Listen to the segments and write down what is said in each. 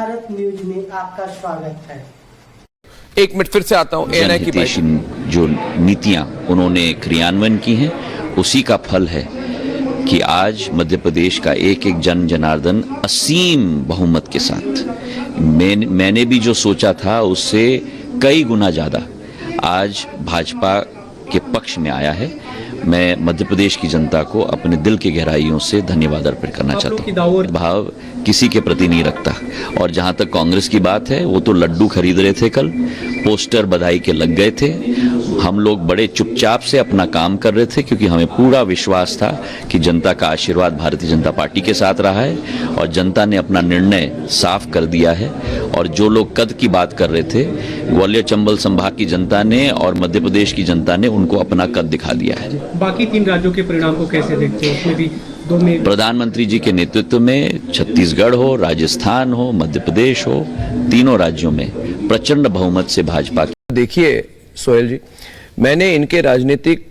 Bharat news में आपका स्वागत है। एक मिनट फिर से आता हूँ। एएनआई की जो नीतियां उन्होंने क्रियान्वयन की हैं उसी का फल है कि आज मध्य प्रदेश का एक एक जन जनार्दन असीम बहुमत के साथ मैंने भी जो सोचा था उससे कई गुना ज्यादा आज भाजपा के पक्ष में आया है। मैं मध्य प्रदेश की जनता को अपने दिल की गहराइयों से धन्यवाद अर्पित करना चाहता हूँ। भाव किसी के प्रति नहीं रखता। और जहां तक कांग्रेस की बात है, वो तो लड्डू खरीद रहे थे, कल पोस्टर बधाई के लग गए थे। हम लोग बड़े चुपचाप से अपना काम कर रहे थे क्योंकि हमें पूरा विश्वास था कि जनता का आशीर्वाद भारतीय जनता पार्टी के साथ रहा है और जनता ने अपना निर्णय साफ कर दिया है। और जो लोग कद की बात कर रहे थे, ग्वालियर चंबल संभाग की जनता ने और मध्य प्रदेश की जनता ने उनको अपना कद दिखा दिया है। बाकी 3 राज्यों के परिणाम को कैसे देखते हो? उसमें भी 2 में प्रधानमंत्री जी के नेतृत्व में छत्तीसगढ़ हो, राजस्थान हो, मध्य प्रदेश हो, तीनों राज्यों में प्रचंड बहुमत से भाजपा। देखिए सोहेल जी, मैंने इनके राजनीतिक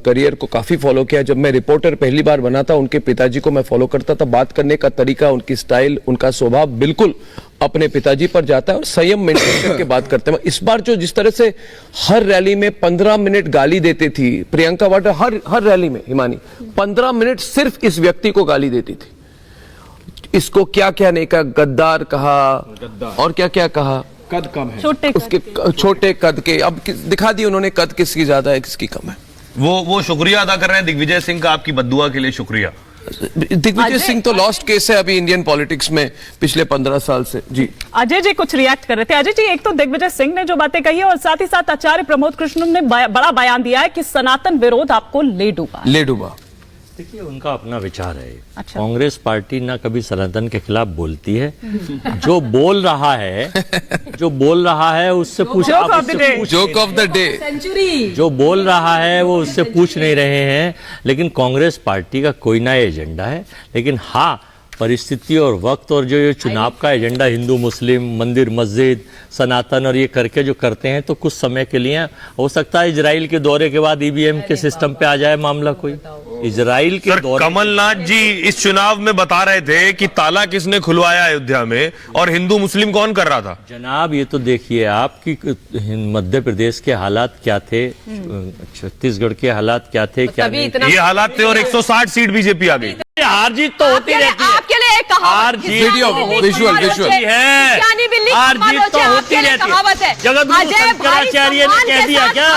करियर को काफी फॉलो किया। जब मैं रिपोर्टर पहली बार बना था, उनके पिताजी को मैं फॉलो करता था। बात करने का तरीका, उनकी स्टाइल, उनका स्वभाव बिल्कुल अपने पिताजी पर जाता है और संयम मेंटेन करके बात करते हैं। इस बार जो जिस तरह से हर रैली में 15 मिनट गाली देती थी प्रियंका वाड्रा, हर रैली में हिमानी 15 मिनट सिर्फ इस व्यक्ति को गाली देती थी। इसको क्या क्या नहीं कहा, गद्दार कहा और क्या क्या कहा, कद कम है, उसके छोटे कद के। अब दिखा दी उन्होंने कद किसकी ज्यादा है किसकी कम है। वो शुक्रिया अदा कर रहे हैं दिग्विजय सिंह का, आपकी बद्दुआ के लिए शुक्रिया। दिग्विजय सिंह तो लॉस्ट केस है अभी इंडियन पॉलिटिक्स में पिछले 15 साल से। जी अजय जी कुछ रिएक्ट कर रहे थे। अजय जी, एक तो दिग्विजय सिंह ने जो बातें कही है और साथ ही साथ आचार्य प्रमोद कृष्ण ने बड़ा बयान दिया है कि सनातन विरोध आपको ले डूबा। देखिए, उनका अपना विचार है। अच्छा। कांग्रेस पार्टी ना कभी सनातन के खिलाफ बोलती है। जो बोल रहा है उससे पूछ, जोक ऑफ द डे, जो बोल रहा है वो उससे पूछ नहीं रहे हैं। लेकिन कांग्रेस पार्टी का कोई ना एजेंडा है। लेकिन हाँ, परिस्थिति और वक्त और जो ये चुनाव का एजेंडा हिंदू मुस्लिम मंदिर मस्जिद सनातन और ये करके जो करते हैं, तो कुछ समय के लिए हो सकता है इजराइल के दौरे के बाद ईवीएम के सिस्टम पे आ जाए मामला। कोई इजराइल के दौरे, कमलनाथ जी इस चुनाव में बता रहे थे कि ताला किसने खुलवाया अयोध्या में और हिंदू मुस्लिम कौन कर रहा था। जनाब, ये तो देखिए आप कि मध्य प्रदेश के हालात क्या थे, छत्तीसगढ़ के हालात क्या थे, क्या ये हालात थे और 160 सीट बीजेपी आ गई। हार जीत तो होती रहती है। आपके लिए एक हार जीत विजुअल है, हार जीत तो होती रहती है। जगतगुरु शंकराचार्य ने कह दिया क्या,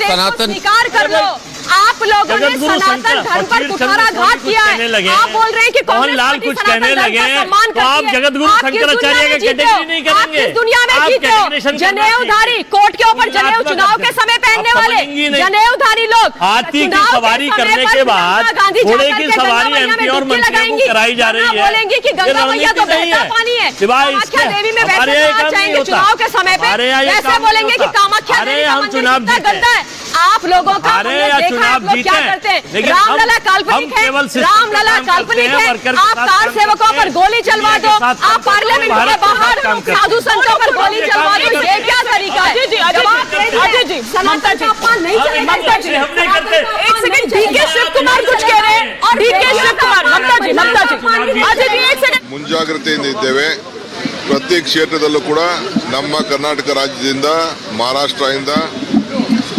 सनातन स्वीकार कर लो। आप लोगों ने सनातन धर्म पर कुठाराघात किया है। आप बोल रहे हैं कि मोहन लाल कुछ कहने लगे, तो आप जगतगुरु शंकराचार्य का कैटेगरी नहीं करेंगे। दुनिया में जीते हो जनेऊधारी, कोर्ट के ऊपर जनेऊ चुनाव के समय पहनने वाले जनेऊधारी लोग। हाथी की सवारी करने के बाद घोड़े की सवारी एमपी और मंत्रियों को कराई जा रही है। बोलेंगे कि गंगा मैया तो बहता पानी है, कामाख्या देवी में वैसे जाएंगे चुनाव के समय पे, ऐसे बोलेंगे कि कामाख्या देवी का मंदिर कितना गंदा है। आप लोगों का चुनाव क्या करते हैं। रामलला काल्पनिक है, रामलला काल्पनिक है। आप कार सेवकों पर गोली चलवा दो, आप पार्लियामेंट के बाहर साधु संतों पर गोली चलवा दो, ये क्या तरीका है? अजय जी, सनातन का अपमान नहीं चलेगा। एक सेकंड, डीके शिव कुमार कुछ कह रहे हैं और डीके शिव कुमार, ममता जी अजय जी एक सेकंड। ಮುಂಜಾಗ್ರತೆಯಿಂದ ಇದ್ದೇವೆ. ಪ್ರತಿ ಕ್ಷೇತ್ರದಲ್ಲೂ ಕೂಡ ನಮ್ಮ ಕರ್ನಾಟಕ ರಾಜ್ಯದಿಂದ ಮಹಾರಾಷ್ಟ್ರದಿಂದ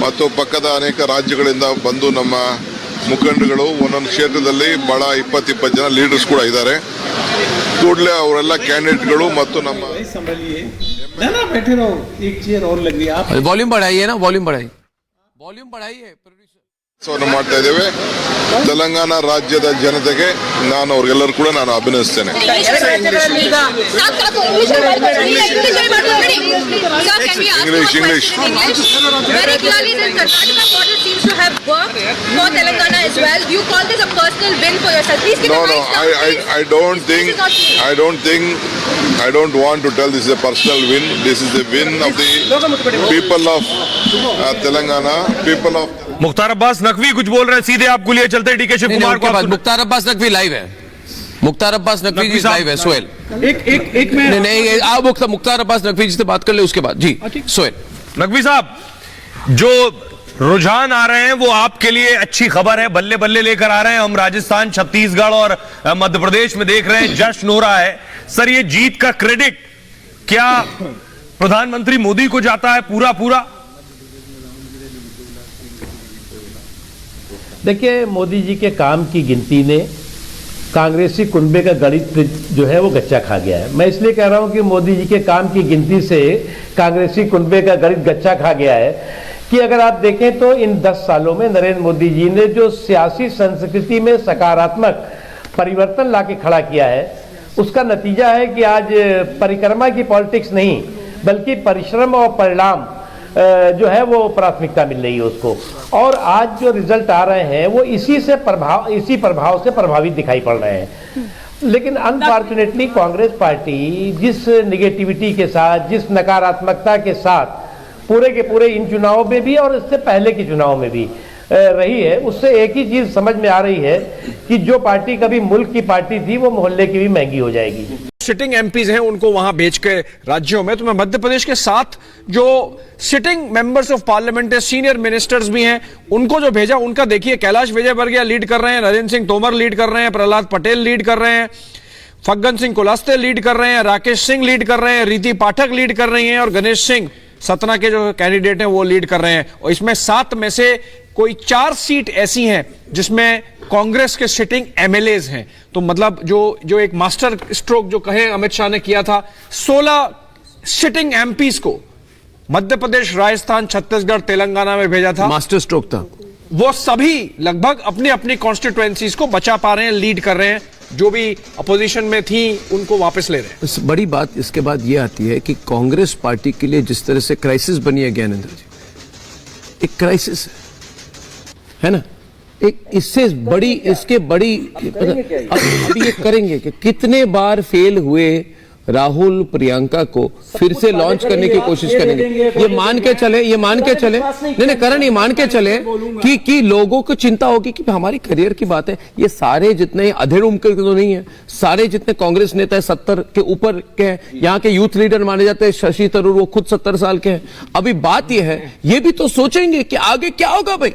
ಮತ್ತು ಪಕ್ಕದ ಅನೇಕ ರಾಜ್ಯಗಳಿಂದ ಬಂದು ನಮ್ಮ ಮುಖಂಡರುಗಳು ಒಂದೊಂದು ಕ್ಷೇತ್ರದಲ್ಲಿ ಬಹಳ 20-20 ಜನ ಲೀಡರ್ಸ್ ಕೂಡ ಇದ್ದಾರೆ. ಕೂಡಲೇ ಅವರೆಲ್ಲ ಕ್ಯಾಂಡಿಡೇಟ್ಗಳು ಮತ್ತು ನಮ್ಮ बैठे रहो, एक चेयर और लग रही है। आप वॉल्यूम बढ़ाइए ना, वॉल्यूम बढ़ाइए। ಮಾಡ್ತಾ ಇದ್ದೇವೆ. ತೆಲಂಗಾಣ ರಾಜ್ಯದ ಜನತೆಗೆ ನಾನು ಅವ್ರಿಗೆಲ್ಲರೂ ಕೂಡ ನಾನು ಅಭಿನಂದಿಸ್ತೇನೆ. English Very clearly, the Karnataka model seems to have worked for Telangana as well. Do you call this a personal win for yourself? Please give No, I don't want to tell this is a personal win. This is the win of the people of Telangana, people of Mukhtar Abbas Naqvi कुछ बोल रहे हैं, सीधे आपको लिए चलते DK Shiv Kumar को। Mukhtar Abbas Naqvi live है। मुख्तार अब्बास नकवी जी लाइव है। सोहेल एक में नहीं, आप मुख्तार अब्बास नकवी जी से बात कर ले उसके बाद। जी सोहेल नकवी साहब, जो रुझान आ रहे हैं वो आपके लिए अच्छी खबर है, बल्ले बल्ले लेकर आ रहे हैं। हम राजस्थान, छत्तीसगढ़ और मध्य प्रदेश में देख रहे हैं जश्न हो रहा है। सर, ये जीत का क्रेडिट क्या प्रधानमंत्री मोदी को जाता है पूरा पूरा? देखिए, मोदी जी के काम की गिनती ने कांग्रेसी कुनबे का गणित जो है वो गच्चा खा गया है। मैं इसलिए कह रहा हूं कि मोदी जी के काम की गिनती से कांग्रेसी कुनबे का गणित गच्चा खा गया है कि अगर आप देखें तो इन 10 सालों में नरेंद्र मोदी जी ने जो सियासी संस्कृति में सकारात्मक परिवर्तन लाके खड़ा किया है, उसका नतीजा है कि आज परिक्रमा की पॉलिटिक्स नहीं बल्कि परिश्रम और परिणाम जो है वो प्राथमिकता मिल रही है उसको। और आज जो रिजल्ट आ रहे हैं वो इसी प्रभाव से प्रभावित दिखाई पड़ रहे हैं। लेकिन अनफॉर्चुनेटली कांग्रेस पार्टी जिस निगेटिविटी के साथ, जिस नकारात्मकता के साथ पूरे के पूरे इन चुनावों में भी और इससे पहले के चुनाव में भी रही है, उससे एक ही चीज समझ में आ रही है कि जो पार्टी कभी मुल्क की पार्टी थी वो मोहल्ले की भी महंगी हो जाएगी। सिटिंग एमपीज हैं उनको वहां भेज के राज्यों में, तो मैं मध्य प्रदेश के 7 जो सिटिंग मेंबर्स ऑफ पार्लियामेंट है, सीनियर मिनिस्टर्स भी हैं, उनको जो भेजा उनका देखिए, कैलाश विजयवर्गीय लीड कर रहे हैं, नरेंद्र सिंह तोमर लीड कर रहे हैं, प्रहलाद पटेल लीड कर रहे हैं, फग्गन सिंह कुलस्ते लीड कर रहे हैं, राकेश सिंह लीड कर रहे हैं, रीति पाठक लीड कर रही हैं और गणेश सिंह सतना के जो कैंडिडेट हैं वो लीड कर रहे हैं। और इसमें 7 में से कोई 4 सीट ऐसी हैं जिसमें कांग्रेस के सिटिंग एमएलएज हैं। तो मतलब जो एक मास्टर स्ट्रोक जो कहे अमित शाह ने किया था, 16 सिटिंग एमपीज को मध्य प्रदेश, राजस्थान, छत्तीसगढ़, तेलंगाना में भेजा था, मास्टर स्ट्रोक था। वो सभी लगभग अपनी अपनी कॉन्स्टिट्यूएंसीज को बचा पा रहे हैं, लीड कर रहे हैं। जो भी अपोजिशन में थी उनको वापस ले रहे हैं। बड़ी बात इसके बाद ये आती है कि कांग्रेस पार्टी के लिए जिस तरह से क्राइसिस बनी है ज्ञानेंद्र जी, एक क्राइसिस है ना, एक इससे बड़ी, इसके बड़ी अब ये करेंगे कि कितने बार फेल हुए राहुल प्रियंका को फिर से लॉन्च करने की कोशिश करेंगे। ये मान के चले नहीं करण, ये मान के चले कि लोगों को चिंता होगी कि हमारी करियर की बात है। ये सारे जितने अधेड़ उम्र तो नहीं है, सारे जितने कांग्रेस नेता है 70 के ऊपर के हैं, यहाँ के यूथ लीडर माने जाते हैं शशि थरूर, वो खुद 70 साल के हैं। अभी बात ये है, ये भी तो सोचेंगे कि आगे क्या होगा भाई।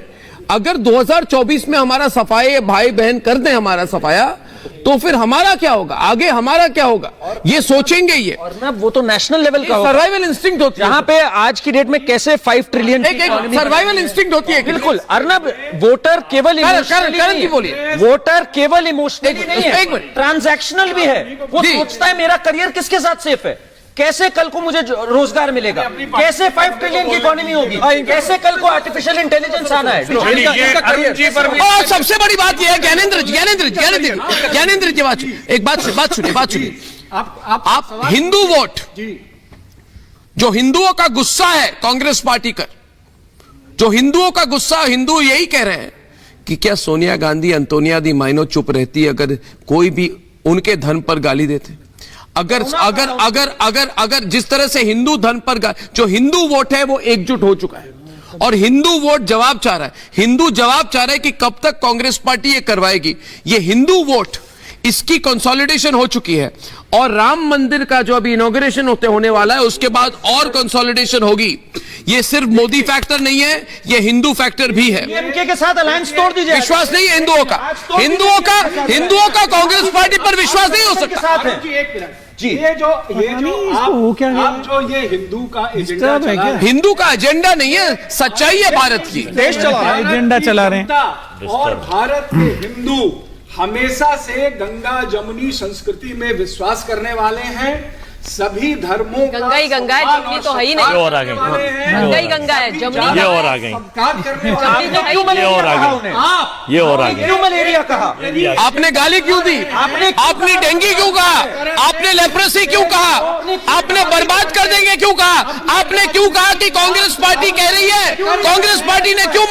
अगर 2024 में हमारा सफाई भाई बहन कर दें हमारा सफाया, तो फिर हमारा क्या होगा, आगे हमारा क्या होगा, ये सोचेंगे। ये और ना वो तो नेशनल लेवल का सर्वाइवल इंस्टिंक्ट होती है, यहाँ पे आज की डेट में कैसे 5 ट्रिलियन एक सर्वाइवल इंस्टिंक्ट होती है। बिल्कुल अर्नब, वोटर केवल वोटर केवल इमोशनल नहीं है, ट्रांजैक्शनल भी है। वो सोचता है मेरा करियर किसके साथ सेफ है, कैसे कल को मुझे रोजगार मिलेगा, कैसे 5 ट्रिलियन की इकोनॉमी होगी, कैसे कल को आर्टिफिशियल इंटेलिजेंस आना है। और सबसे बड़ी बात यह है ज्ञानेंद्र जी, एक बात सुनिए। आप हिंदू वोट, जो हिंदुओं का गुस्सा है कांग्रेस पार्टी का, जो हिंदुओं का गुस्सा, हिंदू यही कह रहे हैं कि क्या सोनिया गांधी, अंतोनिया दी माइनो चुप रहती अगर कोई भी उनके धन पर गाली देते। अगर जिस तरह से हिंदू धन पर जो हिंदू वोट है वो एकजुट हो चुका है और हिंदू वोट जवाब चाह रहा है, हिंदू जवाब चाह रहा है कि कब तक कांग्रेस पार्टी ये करवाएगी। ये हिंदू वोट, इसकी कंसोलिडेशन हो चुकी है और राम मंदिर का जो अभी इनॉग्रेशन होने वाला है उसके बाद और कंसोलिडेशन होगी। ये सिर्फ मोदी फैक्टर नहीं है, ये हिंदू फैक्टर भी है। डीएमके के साथ अलायंस तोड़ दीजिए। विश्वास नहीं है हिंदुओं का कांग्रेस पार्टी पर विश्वास नहीं हो सकता जी। ये जो आप जो ये हिंदू का एजेंडा नहीं है, सच्चाई है भारत की, देश चला रहे हैं, एजेंडा चला रहे हैं। और भारत के हिंदू हमेशा से गंगा जमुनी संस्कृति में विश्वास करने वाले हैं। सभी धर्मों गंगा ही गंगा है, जमुनी तो है ही नहीं। और आ गई गंगा ही गंगा है, जमुनी ये और आ गई, ये और आ गई। क्यों मलेरिया कहा आपने, गाली क्यों दी आपने, डेंगू क्यों कहा आपने, लेप्रोसी क्यों कहा आपने, बर्बाद कर देंगे क्यों कहा आपने, क्यों कहा कि कांग्रेस पार्टी कह रही है, कांग्रेस पार्टी ने क्यों